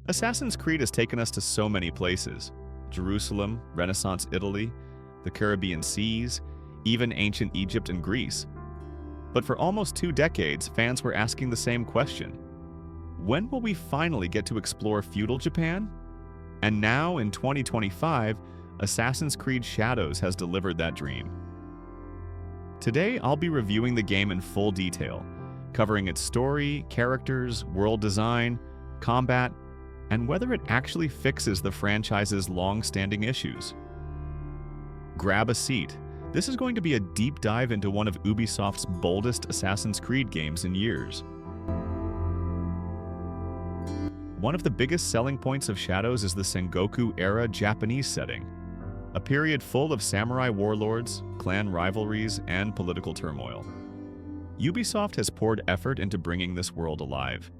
Assassin's Creed has taken us to so many places: Jerusalem, Renaissance Italy, the Caribbean seas, even ancient Egypt and Greece. But for almost 2 decades, fans were asking the same question: when will we finally get to explore feudal Japan? And now, in 2025, Assassin's Creed Shadows has delivered that dream. Today, I'll be reviewing the game in full detail, covering its story, characters, world design, combat, and whether it actually fixes the franchise's long-standing issues. Grab a seat. This is going to be a deep dive into one of Ubisoft's boldest Assassin's Creed games in years. One of the biggest selling points of Shadows is the Sengoku-era Japanese setting, a period full of samurai warlords, clan rivalries, and political turmoil. Ubisoft has poured effort into bringing this world alive.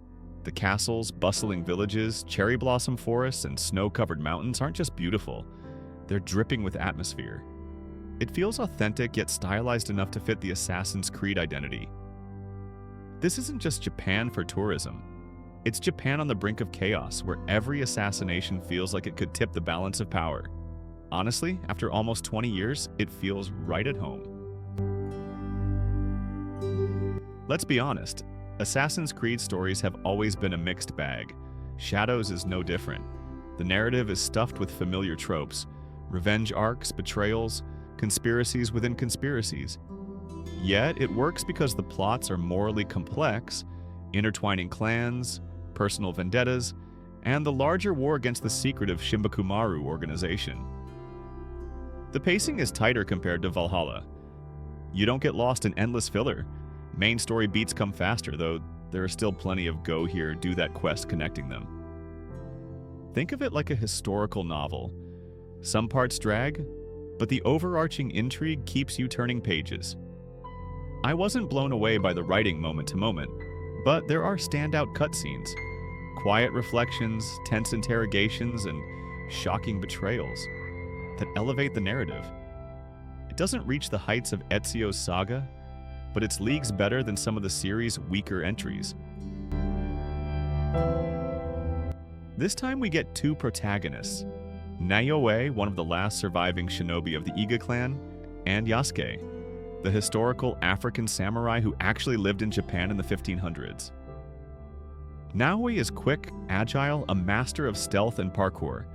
The castles, bustling villages, cherry blossom forests, and snow-covered mountains aren't just beautiful, they're dripping with atmosphere. It feels authentic yet stylized enough to fit the Assassin's Creed identity. This isn't just Japan for tourism. It's Japan on the brink of chaos, where every assassination feels like it could tip the balance of power. Honestly, after almost 20 years, it feels right at home. Let's be honest, Assassin's Creed stories have always been a mixed bag. Shadows is no different. The narrative is stuffed with familiar tropes: revenge arcs, betrayals, conspiracies within conspiracies. Yet, it works because the plots are morally complex, intertwining clans, personal vendettas, and the larger war against the secretive Shimbakumaru organization. The pacing is tighter compared to Valhalla. You don't get lost in endless filler. Main story beats come faster, though there are still plenty of go here, do that quest connecting them. Think of it like a historical novel. Some parts drag, but the overarching intrigue keeps you turning pages. I wasn't blown away by the writing moment to moment, but there are standout cutscenes, quiet reflections, tense interrogations, and shocking betrayals that elevate the narrative. It doesn't reach the heights of Ezio's saga, but it's leagues better than some of the series' weaker entries. This time we get 2 protagonists: Naoe, one of the last surviving shinobi of the Iga clan, and Yasuke, the historical African samurai who actually lived in Japan in the 1500s. Naoe is quick, agile, a master of stealth and parkour.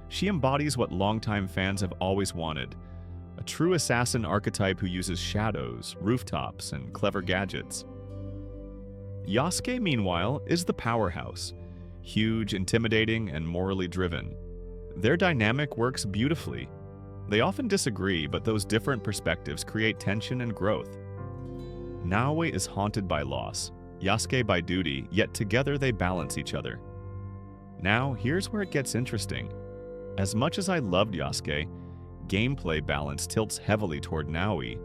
She embodies what longtime fans have always wanted: a true assassin archetype who uses shadows, rooftops, and clever gadgets. Yasuke, meanwhile, is the powerhouse, huge, intimidating, and morally driven. Their dynamic works beautifully. They often disagree, but those different perspectives create tension and growth. Naoe is haunted by loss, Yasuke by duty, yet together they balance each other. Now, here's where it gets interesting. As much as I loved Yasuke, gameplay balance tilts heavily toward Naoe.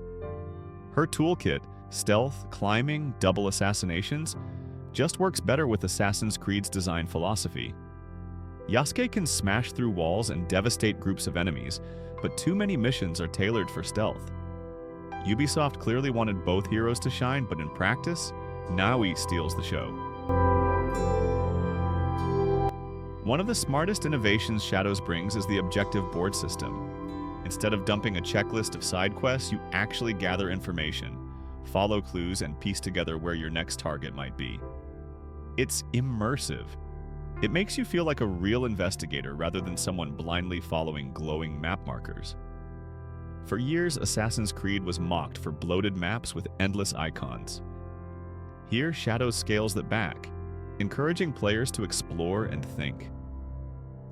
Her toolkit, stealth, climbing, double assassinations, just works better with Assassin's Creed's design philosophy. Yasuke can smash through walls and devastate groups of enemies, but too many missions are tailored for stealth. Ubisoft clearly wanted both heroes to shine, but in practice, Naoe steals the show. One of the smartest innovations Shadows brings is the objective board system. Instead of dumping a checklist of side quests, you actually gather information, follow clues, and piece together where your next target might be. It's immersive. It makes you feel like a real investigator rather than someone blindly following glowing map markers. For years, Assassin's Creed was mocked for bloated maps with endless icons. Here, Shadows scales that back, encouraging players to explore and think.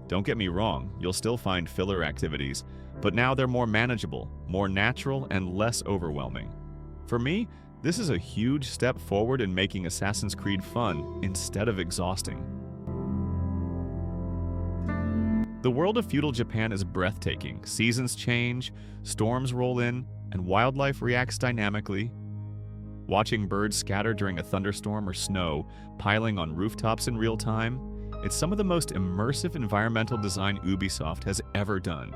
Don't get me wrong, you'll still find filler activities, but now they're more manageable, more natural, and less overwhelming. For me, this is a huge step forward in making Assassin's Creed fun instead of exhausting. The world of feudal Japan is breathtaking. Seasons change, storms roll in, and wildlife reacts dynamically. Watching birds scatter during a thunderstorm or snow piling on rooftops in real time, it's some of the most immersive environmental design Ubisoft has ever done.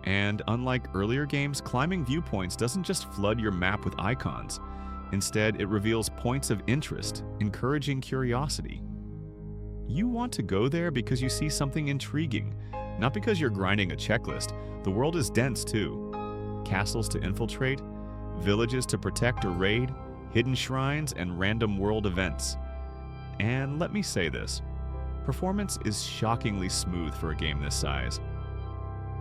And unlike earlier games, climbing viewpoints doesn't just flood your map with icons. Instead, it reveals points of interest, encouraging curiosity. You want to go there because you see something intriguing, not because you're grinding a checklist. The world is dense too. Castles to infiltrate, villages to protect or raid, hidden shrines, and random world events. And let me say this, performance is shockingly smooth for a game this size.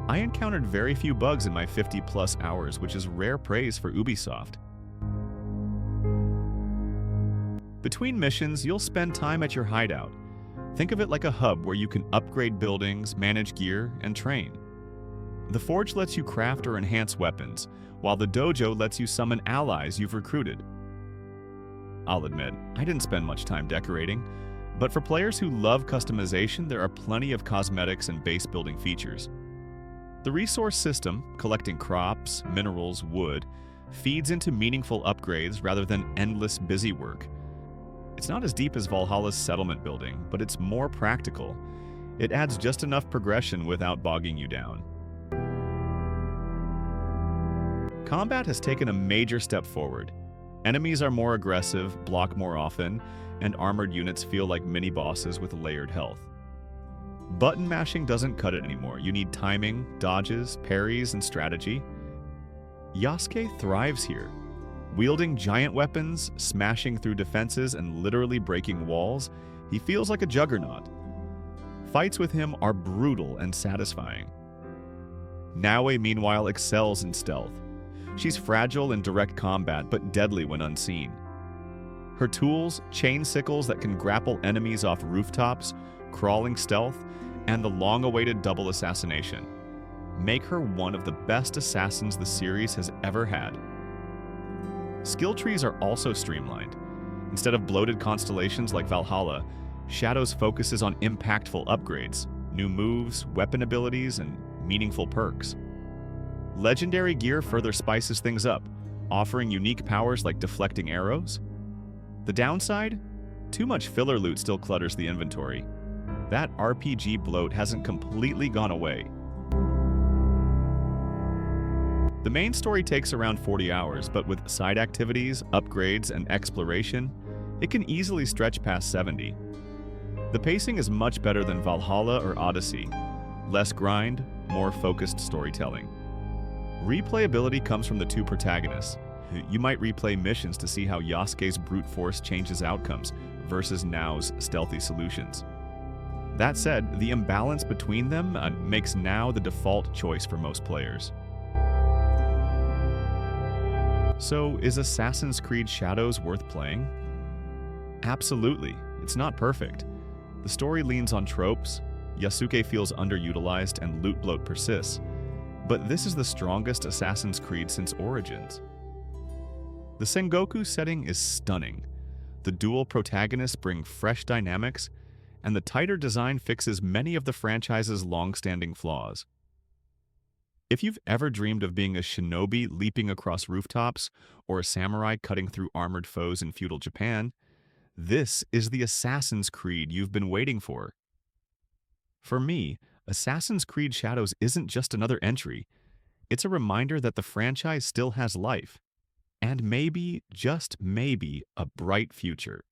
I encountered very few bugs in my 50+ hours, which is rare praise for Ubisoft. Between missions, you'll spend time at your hideout. Think of it like a hub where you can upgrade buildings, manage gear, and train. The forge lets you craft or enhance weapons, while the dojo lets you summon allies you've recruited. I'll admit, I didn't spend much time decorating, but for players who love customization, there are plenty of cosmetics and base building features. The resource system, collecting crops, minerals, wood, feeds into meaningful upgrades rather than endless busy work. It's not as deep as Valhalla's settlement building, but it's more practical. It adds just enough progression without bogging you down. Combat has taken a major step forward. Enemies are more aggressive, block more often, and armored units feel like mini-bosses with layered health. Button mashing doesn't cut it anymore. You need timing, dodges, parries, and strategy. Yasuke thrives here. Wielding giant weapons, smashing through defenses, and literally breaking walls, he feels like a juggernaut. Fights with him are brutal and satisfying. Naoe, meanwhile, excels in stealth. She's fragile in direct combat, but deadly when unseen. Her tools, chain sickles that can grapple enemies off rooftops, crawling stealth, and the long-awaited double assassination, make her one of the best assassins the series has ever had. Skill trees are also streamlined. Instead of bloated constellations like Valhalla, Shadows focuses on impactful upgrades, new moves, weapon abilities, and meaningful perks. Legendary gear further spices things up, offering unique powers like deflecting arrows. The downside? Too much filler loot still clutters the inventory. That RPG bloat hasn't completely gone away. The main story takes around 40 hours, but with side activities, upgrades, and exploration, it can easily stretch past 70. The pacing is much better than Valhalla or Odyssey. Less grind, more focused storytelling. Replayability comes from the two protagonists. You might replay missions to see how Yasuke's brute force changes outcomes versus Nao's stealthy solutions. That said, the imbalance between them makes Nao the default choice for most players. So, is Assassin's Creed Shadows worth playing? Absolutely. It's not perfect. The story leans on tropes, Yasuke feels underutilized, and loot bloat persists. But this is the strongest Assassin's Creed since Origins. The Sengoku setting is stunning. The dual protagonists bring fresh dynamics, and the tighter design fixes many of the franchise's long-standing flaws. If you've ever dreamed of being a shinobi leaping across rooftops or a samurai cutting through armored foes in feudal Japan, this is the Assassin's Creed you've been waiting for. For me, Assassin's Creed Shadows isn't just another entry. It's a reminder that the franchise still has life, and maybe, just maybe, a bright future.